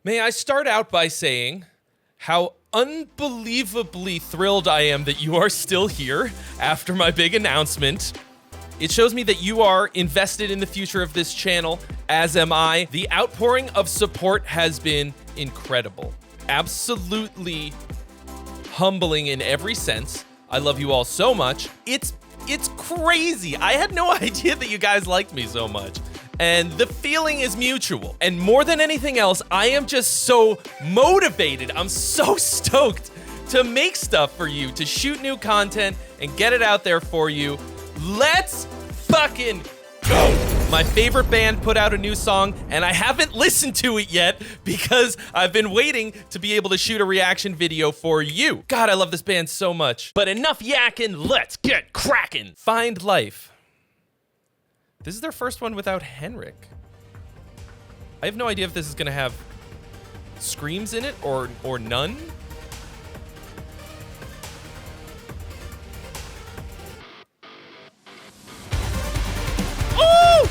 May I start out by saying how unbelievably thrilled I am that you are still here after my big announcement. It shows me that you are invested in the future of this channel, as am I. The outpouring of support has been incredible. Absolutely humbling in every sense. I love you all so much. It's crazy. I had no idea that you guys liked me so much. And the feeling is mutual. And more than anything else, I am just so motivated. I'm so stoked to make stuff for you, to shoot new content and get it out there for you. Let's fucking go. My favorite band put out a new song, and I haven't listened to it yet because I've been waiting to be able to shoot a reaction video for you. God, I love this band so much. But enough yakking, let's get cracking. Find Life. This is their first one without Henrik. I have no idea if this is gonna have screams in it or none. Oh!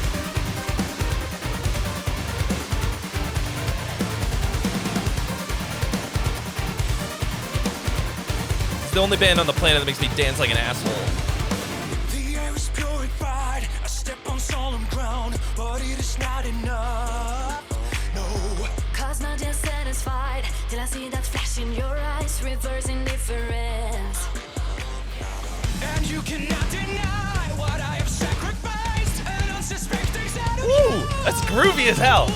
It's the only band on the planet that makes me dance like an asshole. But it is not enough, no. Cause not yet satisfied till I see that flash in your eyes, reverse indifference. And you cannot deny what I have sacrificed, and unsuspecting shadow. Woo! That's groovy as hell.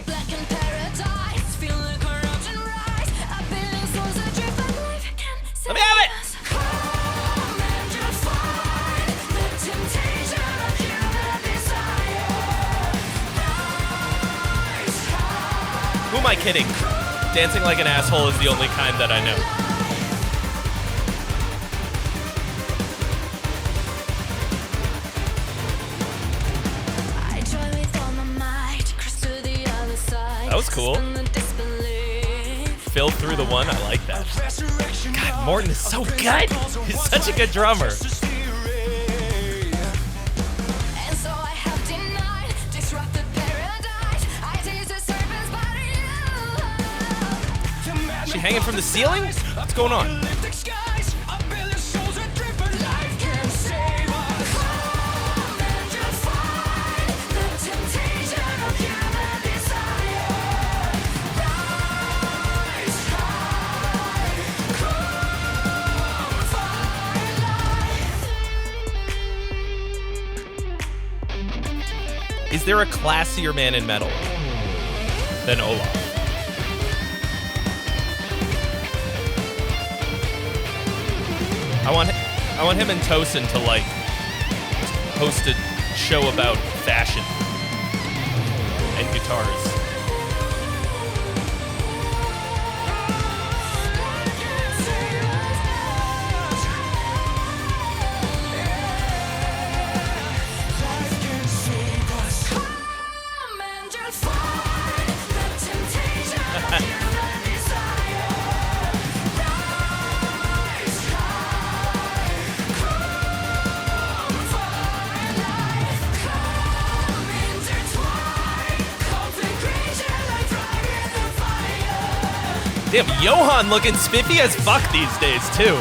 Black in paradise, feel the corruption rise. I believe souls adrift, but life can save. Let me have it! Come and you'll find the temptation of human desire. Who am I kidding? Dancing like an asshole is the only kind that I know. I try with all my might, cross to the other side. That was cool. Fill through the one, I like that. God, Morton is so good. He's such a good drummer. Is she hanging from the ceiling? What's going on? Is there a classier man in metal than Olaf? I want him and Tosin to like host a show about fashion and guitars. Damn, Johan looking spiffy as fuck these days, too.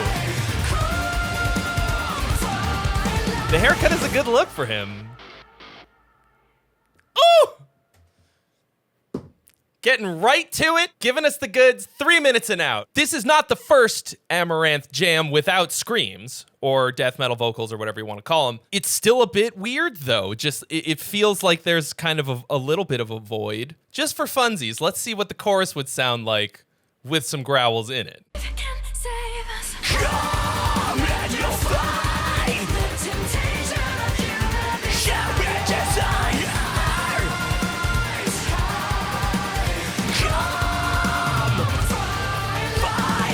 The haircut is a good look for him. Oh! Getting right to it, giving us the goods, 3 minutes and out. This is not the first Amaranthe jam without screams, or death metal vocals, or whatever you want to call them. It's still a bit weird, though. Just, it feels like there's kind of a little bit of a void. Just for funsies, let's see what the chorus would sound like with some growls in it. Come and you'll find the temptation of human desire. Come find life.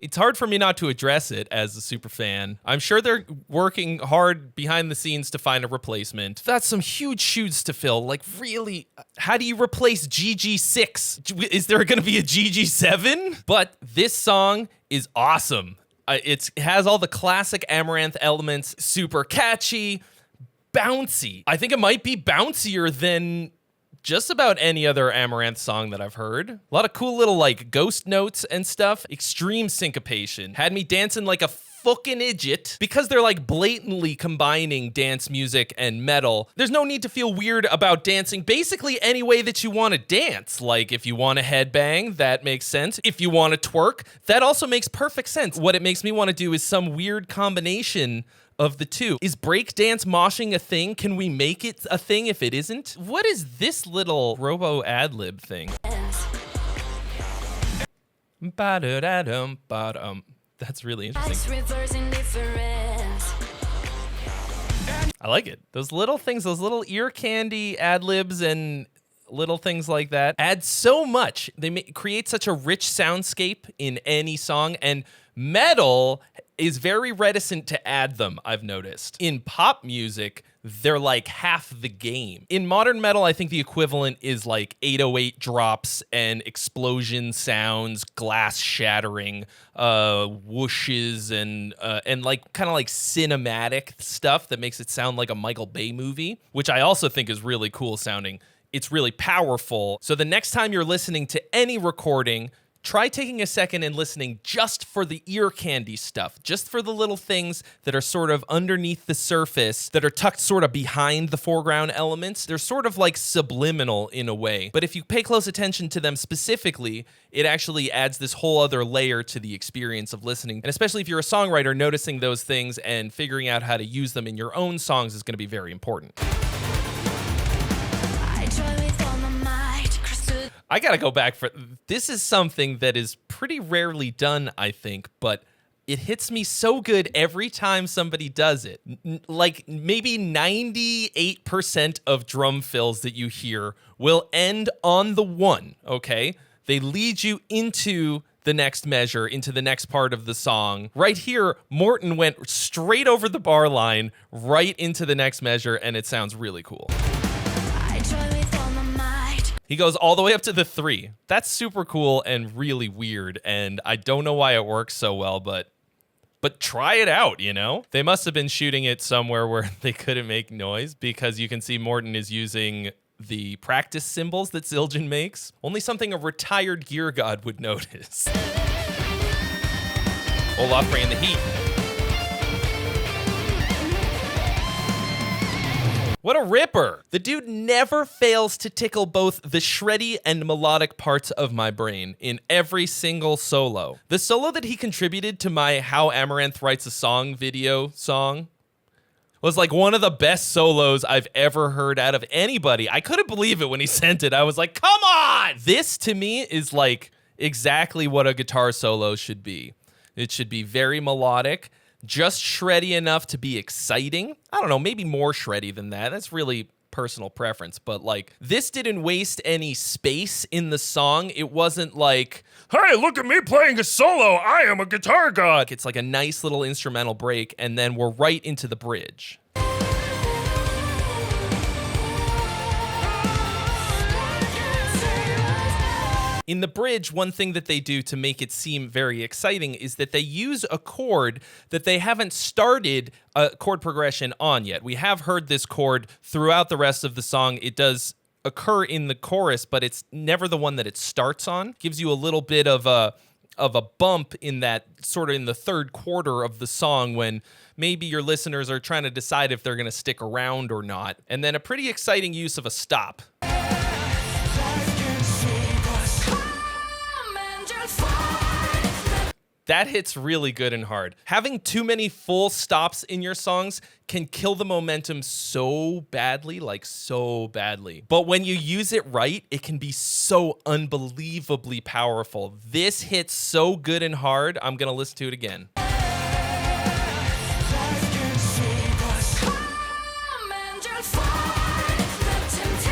It's hard for me not to address it as a super fan. I'm sure they're working hard behind the scenes to find a replacement. That's some huge shoes to fill. Like, really, how do you replace GG6? Is there going to be a GG7? But this song is awesome. It has all the classic Amaranthe elements, super catchy, bouncy. I think it might be bouncier than just about any other Amaranthe song that I've heard. A lot of cool little like ghost notes and stuff. Extreme syncopation. Had me dancing like a fucking idiot. Because they're like blatantly combining dance music and metal, there's no need to feel weird about dancing basically any way that you want to dance. Like if you want to headbang, that makes sense. If you want to twerk, that also makes perfect sense. What it makes me want to do is some weird combination of the two. Is breakdance moshing a thing? Can we make it a thing if it isn't? What is this little robo ad-lib thing? Ba-da-da-dum, ba-dum. That's really interesting. I like it. Those little things, those little ear candy ad-libs and little things like that add so much. They create such a rich soundscape in any song, and metal is very reticent to add them, I've noticed. In pop music, they're like half the game. In modern metal, I think the equivalent is like 808 drops and explosion sounds, glass shattering, whooshes, and like kind of like cinematic stuff that makes it sound like a Michael Bay movie, which I also think is really cool sounding. It's really powerful. So the next time you're listening to any recording, try taking a second and listening just for the ear candy stuff, just for the little things that are sort of underneath the surface, that are tucked sort of behind the foreground elements. They're sort of like subliminal in a way. But if you pay close attention to them specifically, it actually adds this whole other layer to the experience of listening. And especially if you're a songwriter, noticing those things and figuring out how to use them in your own songs is going to be very important. I gotta go back for this. Is something that is pretty rarely done, I think, but it hits me so good every time somebody does it. Like maybe 98% of drum fills that you hear will end on the one, okay? They lead you into the next measure, into the next part of the song. Right here, Morton went straight over the bar line, right into the next measure, and it sounds really cool. He goes all the way up to the 3. That's super cool and really weird, and I don't know why it works so well, but try it out, you know? They must have been shooting it somewhere where they couldn't make noise, because you can see Morton is using the practice cymbals that Zildjian makes. Only something a retired gear god would notice. Olaf bringing the heat. What a ripper. The dude never fails to tickle both the shreddy and melodic parts of my brain in every single solo. The solo that he contributed to my How Amaranthe Writes a Song video song was like one of the best solos I've ever heard out of anybody. I couldn't believe it when he sent it. I was like, come on! This to me is like exactly what a guitar solo should be. It should be very melodic, just shreddy enough to be exciting. I don't know, maybe more shreddy than that. That's really personal preference, but like this didn't waste any space in the song. It wasn't like, hey, look at me playing a solo, I am a guitar god. It's like a nice little instrumental break, and then we're right into the bridge. In the bridge, one thing that they do to make it seem very exciting is that they use a chord that they haven't started a chord progression on yet. We have heard this chord throughout the rest of the song. It does occur in the chorus, but it's never the one that it starts on. Gives you a little bit of a bump in that sort of in the third quarter of the song when maybe your listeners are trying to decide if they're going to stick around or not. And then a pretty exciting use of a stop. That hits really good and hard. Having too many full stops in your songs can kill the momentum so badly, like so badly. But when you use it right, it can be so unbelievably powerful. This hits so good and hard, I'm gonna listen to it again.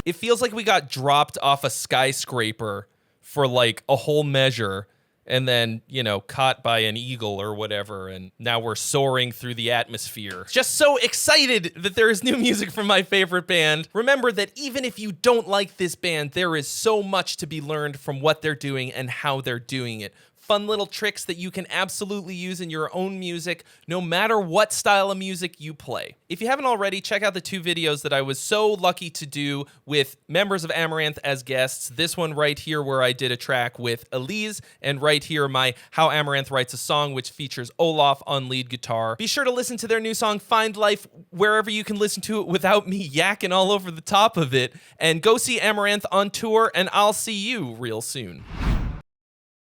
It feels like we got dropped off a skyscraper for like a whole measure, and then, you know, caught by an eagle or whatever, and now we're soaring through the atmosphere. Just so excited that there is new music from my favorite band. Remember that even if you don't like this band, there is so much to be learned from what they're doing and how they're doing it. fun little tricks that you can absolutely use in your own music, no matter what style of music you play. If you haven't already, check out the 2 videos that I was so lucky to do with members of Amaranthe as guests. This one right here where I did a track with Elise, and right here my How Amaranthe Writes a Song, which features Olaf on lead guitar. Be sure to listen to their new song, Find Life, wherever you can listen to it without me yakking all over the top of it. And go see Amaranthe on tour, and I'll see you real soon.